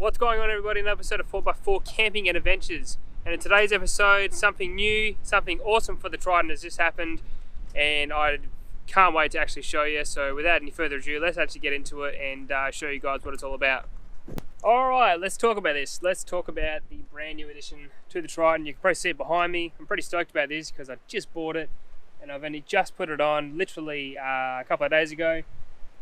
What's going on, everybody? Another episode of 4x4 Camping and Adventures. And in today's episode, something new, something awesome for the Triton has just happened, and I can't wait to actually show you. So without any further ado, let's actually get into it and show you guys what it's all about. Alright, let's talk about this. Let's talk about the brand new addition to the Triton. You can probably see it behind me. I'm pretty stoked about this because I just bought it and I've only just put it on literally a couple of days ago.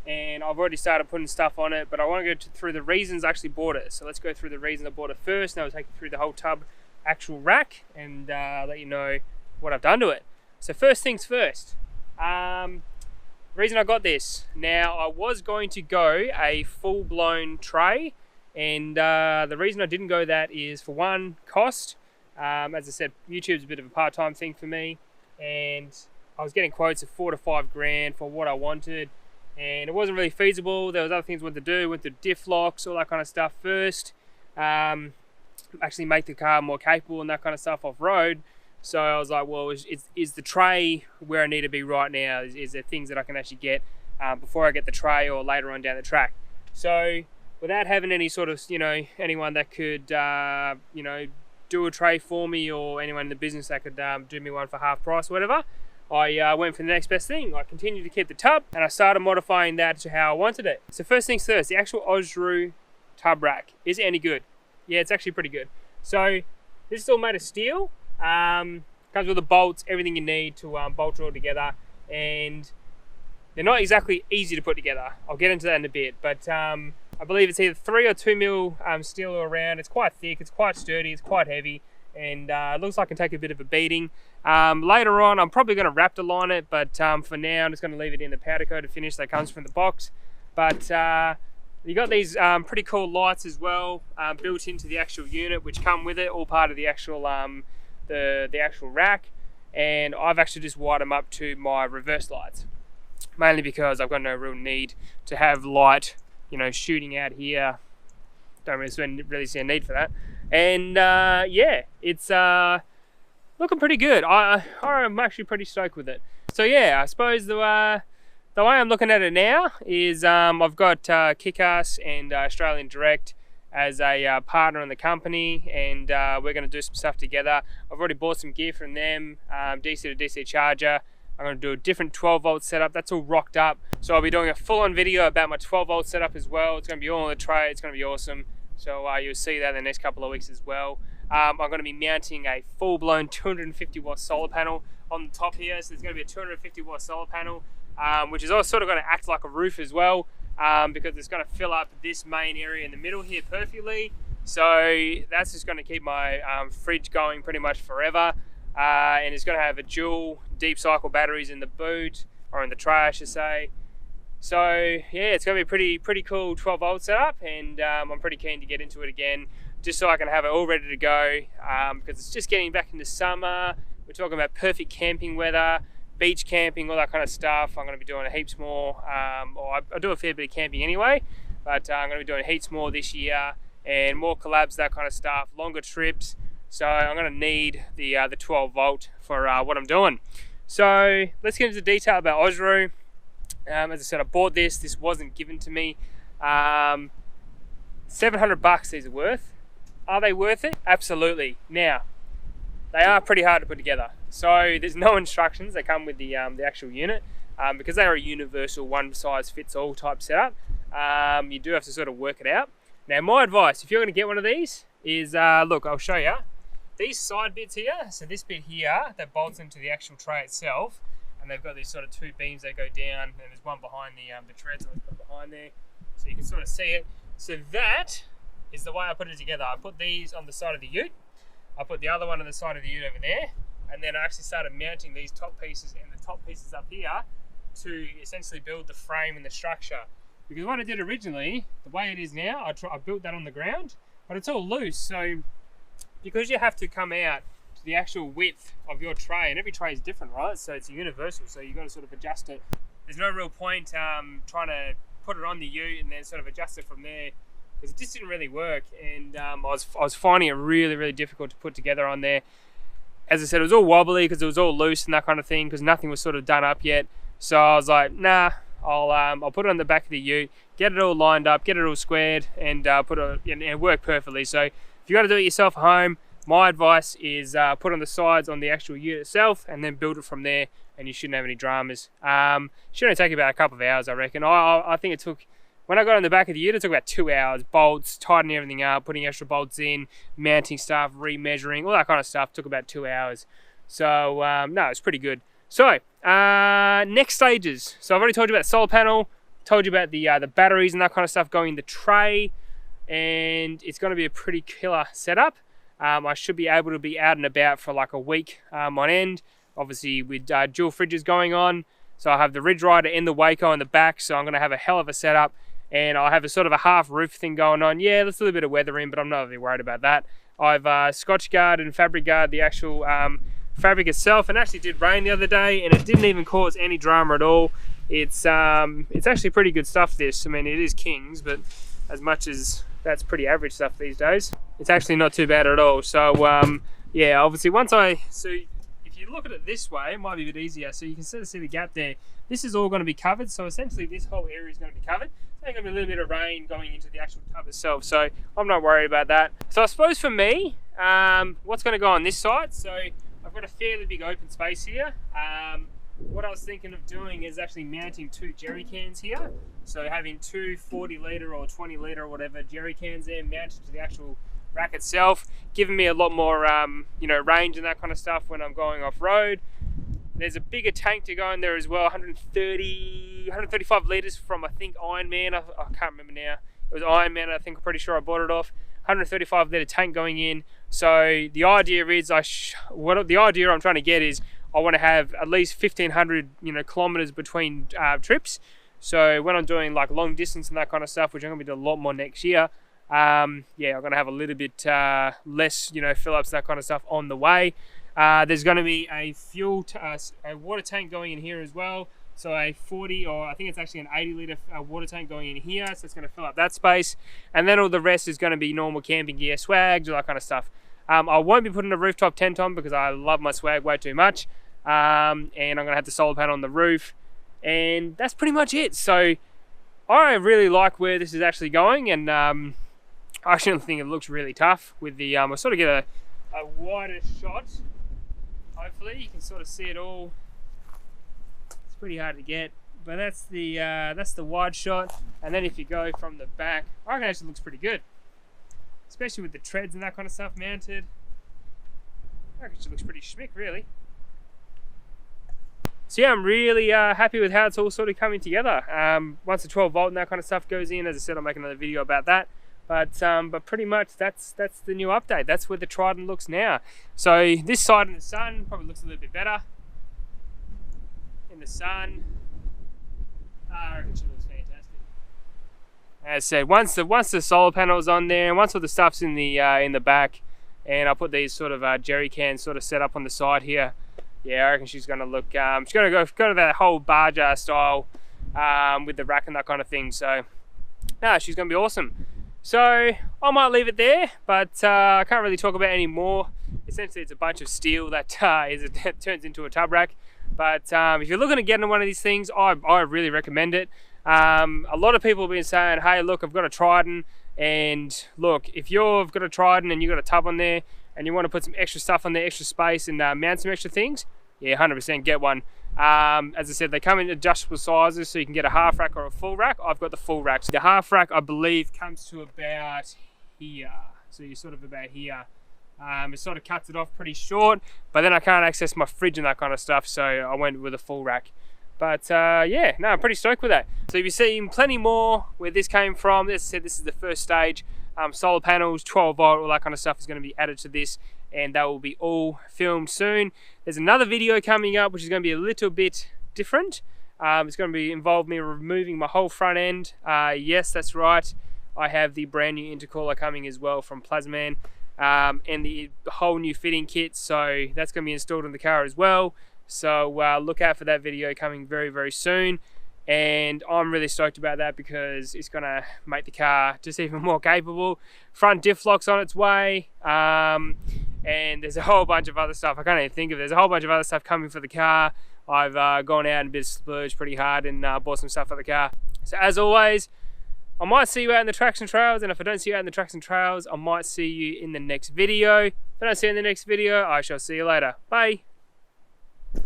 And I've already started putting stuff on it, but I want to go through the reasons I actually bought it. So let's go through the reasons I bought it first, and I'll take you through the whole tub actual rack and let you know what I've done to it. So first things first, reason I got this. Now, I was going to go a full-blown tray, and the reason I didn't go that is, for one, cost. As I said, YouTube's a bit of a part-time thing for me, and I was getting quotes of 4 to 5 grand for what I wanted, and it wasn't really feasible. There was other things I wanted to do, went to diff locks, all that kind of stuff first, actually make the car more capable and that kind of stuff off-road. So I was like, well, is the tray where I need to be right now? Is there things that I can actually get before I get the tray or later on down the track? So without having any sort of, anyone that could, do a tray for me, or anyone in the business that could do me one for half price or whatever, I went for the next best thing. I continued to keep the tub, and I started modifying that to how I wanted it. So first things first, the actual OzRoo tub rack. Is it any good? Yeah, it's actually pretty good. So this is all made of steel. Comes with the bolts, everything you need to bolt it all together, and they're not exactly easy to put together. I'll get into that in a bit, but I believe it's either 3 or 2 mil steel all around. It's quite thick, it's quite sturdy, it's quite heavy, and it looks like it can take a bit of a beating. Later on, I'm probably going to Raptor line it, but for now, I'm just going to leave it in the powder coated finish that comes from the box. But you got these pretty cool lights as well, built into the actual unit, which come with it, all part of the actual the actual rack. And I've actually just wired them up to my reverse lights, mainly because I've got no real need to have light, shooting out here. Don't really see a need for that. And yeah, it's looking pretty good. I'm actually pretty stoked with it. So yeah, I suppose the way I'm looking at it now is I've got Kickass and Australian Direct as a partner in the company, and we're going to do some stuff together. I've already bought some gear from them, DC to DC charger. I'm going to do a different 12 volt setup. That's all rocked up. So I'll be doing a full-on video about my 12 volt setup as well. It's going to be all on the tray. It's going to be awesome. So you'll see that in the next couple of weeks as well. I'm going to be mounting a full-blown 250 watt solar panel on the top here. So there's going to be a 250 watt solar panel, which is also sort of going to act like a roof as well, because it's going to fill up this main area in the middle here perfectly. So that's just going to keep my fridge going pretty much forever. And it's going to have a dual deep cycle batteries in the boot, or in the tray I should say. So yeah, it's going to be pretty cool 12 volt setup, and I'm pretty keen to get into it again, just so I can have it all ready to go, because it's just getting back into summer. We're talking about perfect camping weather, beach camping, all that kind of stuff. I'm going to be doing heaps more, or I do a fair bit of camping anyway, but I'm going to be doing heaps more this year, and more collabs, that kind of stuff, longer trips. So I'm going to need the 12 volt for what I'm doing. So let's get into detail about OzRoo. As I said, I bought this. This wasn't given to me. 700 bucks these are worth. Are they worth it? Absolutely. Now, they are pretty hard to put together. So there's no instructions. They come with the actual unit, because they are a universal one-size-fits-all type setup. You do have to sort of work it out. Now, my advice, if you're going to get one of these, is look, I'll show you. These side bits here, so this bit here that bolts into the actual tray itself, and they've got these sort of 2 beams that go down, and there's one behind the treads behind there, so you can sort of see it. So that is the way I put it together. I put these on the side of the ute, I put the other one on the side of the ute over there, and then I actually started mounting these top pieces and the top pieces up here to essentially build the frame and the structure. Because what I did originally, the way it is now, I built that on the ground, but it's all loose. So because you have to come out to the actual width of your tray, and every tray is different, right? So it's universal, so you've got to sort of adjust it. There's no real point trying to put it on the ute and then sort of adjust it from there, because it just didn't really work. And I was finding it really difficult to put together on there. As I said, it was all wobbly because it was all loose and that kind of thing, because nothing was sort of done up yet. So I was like, nah, I'll put it on the back of the ute, get it all lined up, get it all squared, and and work perfectly. So if you got to do it yourself at home, my advice is put on the sides on the actual ute itself, and then build it from there, and you shouldn't have any dramas. Should only take about a couple of hours, I reckon. I think it took, when I got on the back of the ute, it took about 2 hours. Bolts, tightening everything up, putting extra bolts in, mounting stuff, remeasuring, all that kind of stuff took about 2 hours. So no, it's pretty good. So next stages. So I've already told you about the solar panel, told you about the batteries and that kind of stuff going in the tray, and it's going to be a pretty killer setup. I should be able to be out and about for like a week on end, obviously with dual fridges going on. So I have the Ridge Rider and the Waco in the back, so I'm going to have a hell of a setup, and I have a sort of a half roof thing going on. Yeah, there's a little bit of weather in, but I'm not really worried about that. I've Scotch Guard and Fabric Guard the actual fabric itself, and actually did rain the other day, and it didn't even cause any drama at all. It's actually pretty good stuff, this. I mean, it is Kings, but as much as that's pretty average stuff these days, it's actually not too bad at all. So yeah, obviously so if you look at it this way, it might be a bit easier. So you can sort of see the gap there. This is all going to be covered, so essentially this whole area is going to be covered. There's going to be a little bit of rain going into the actual tub itself, so I'm not worried about that. So I suppose for me, what's going to go on this side, so I've got a fairly big open space here. What I was thinking of doing is actually mounting 2 jerry cans here. So having 2 40 litre or 20 litre or whatever jerry cans there mounted to the actual rack itself, giving me a lot more you know, range and that kind of stuff when I'm going off road. There's a bigger tank to go in there as well, 135 litres from, I think, Iron Man. I can't remember now. It was Iron Man, I think. I'm pretty sure I bought it off. 135 litre tank going in. So the idea is, the idea I'm trying to get is, I want to have at least 1,500 kilometers between trips. So when I'm doing like long distance and that kind of stuff, which I'm going to be doing a lot more next year, yeah, I'm going to have a little bit less, fill ups, that kind of stuff on the way. There's going to be a a water tank going in here as well. So a 40, or I think it's actually an 80 litre water tank going in here. So it's going to fill up that space. And then all the rest is going to be normal camping gear, swags, all that kind of stuff. I won't be putting a rooftop tent on because I love my swag way too much. And I'm going to have the solar panel on the roof. And that's pretty much it. So I really like where this is actually going. And I actually think it looks really tough with the, I'll sort of get a wider shot. Hopefully you can sort of see it all. It's pretty hard to get, but that's the wide shot. And then if you go from the back, I reckon it actually looks pretty good, especially with the treads and that kind of stuff mounted. I reckon it looks pretty schmick, really. So yeah, I'm really happy with how it's all sort of coming together. Once the 12 volt and that kind of stuff goes in, as I said, I'll make another video about that. But pretty much that's the new update. That's where the Triton looks now. So this side in the sun probably looks a little bit better. In the sun, I reckon it looks fantastic. As I said, once the solar panel's on there, and once all the stuff's in the back, and I'll put these sort of jerry cans sort of set up on the side here. Yeah, I reckon she's going to look. She's going to go to that whole barge style with the rack and that kind of thing. So, no, she's going to be awesome. So I might leave it there, but I can't really talk about it anymore. Essentially, it's a bunch of steel that turns into a tub rack. But if you're looking at getting one of these things, I really recommend it. A lot of people have been saying, hey, look, I've got a Triton. And look, if you've got a Triton and you've got a tub on there and you want to put some extra stuff on there, extra space, and mount some extra things, yeah, 100% get one. As I said, they come in adjustable sizes, so you can get a half rack or a full rack. I've got the full rack. So the half rack, I believe, comes to about here. So you're sort of about here. It sort of cuts it off pretty short, but then I can't access my fridge and that kind of stuff, so I went with a full rack. But yeah, no, I'm pretty stoked with that. So you've seen plenty more where this came from. As I said, this is the first stage. Solar panels, 12 volt, all that kind of stuff is going to be added to this, and that will be all filmed soon. There's another video coming up which is going to be a little bit different. It's going to be involve me removing my whole front end. Yes, that's right. I have the brand new intercooler coming as well from Plasman, and the whole new fitting kit. So that's going to be installed in the car as well. So look out for that video coming very, very soon. And I'm really stoked about that because it's going to make the car just even more capable. Front diff lock's on its way. And there's a whole bunch of other stuff I can't even think of. There's a whole bunch of other stuff coming for the car. I've gone out and bit splurged pretty hard and bought some stuff for the car. So as always, I might see you out in the tracks and trails, and if I don't see you out in the tracks and trails, I might see you in the next video. If I don't see you in the next video, I shall see you later. Bye.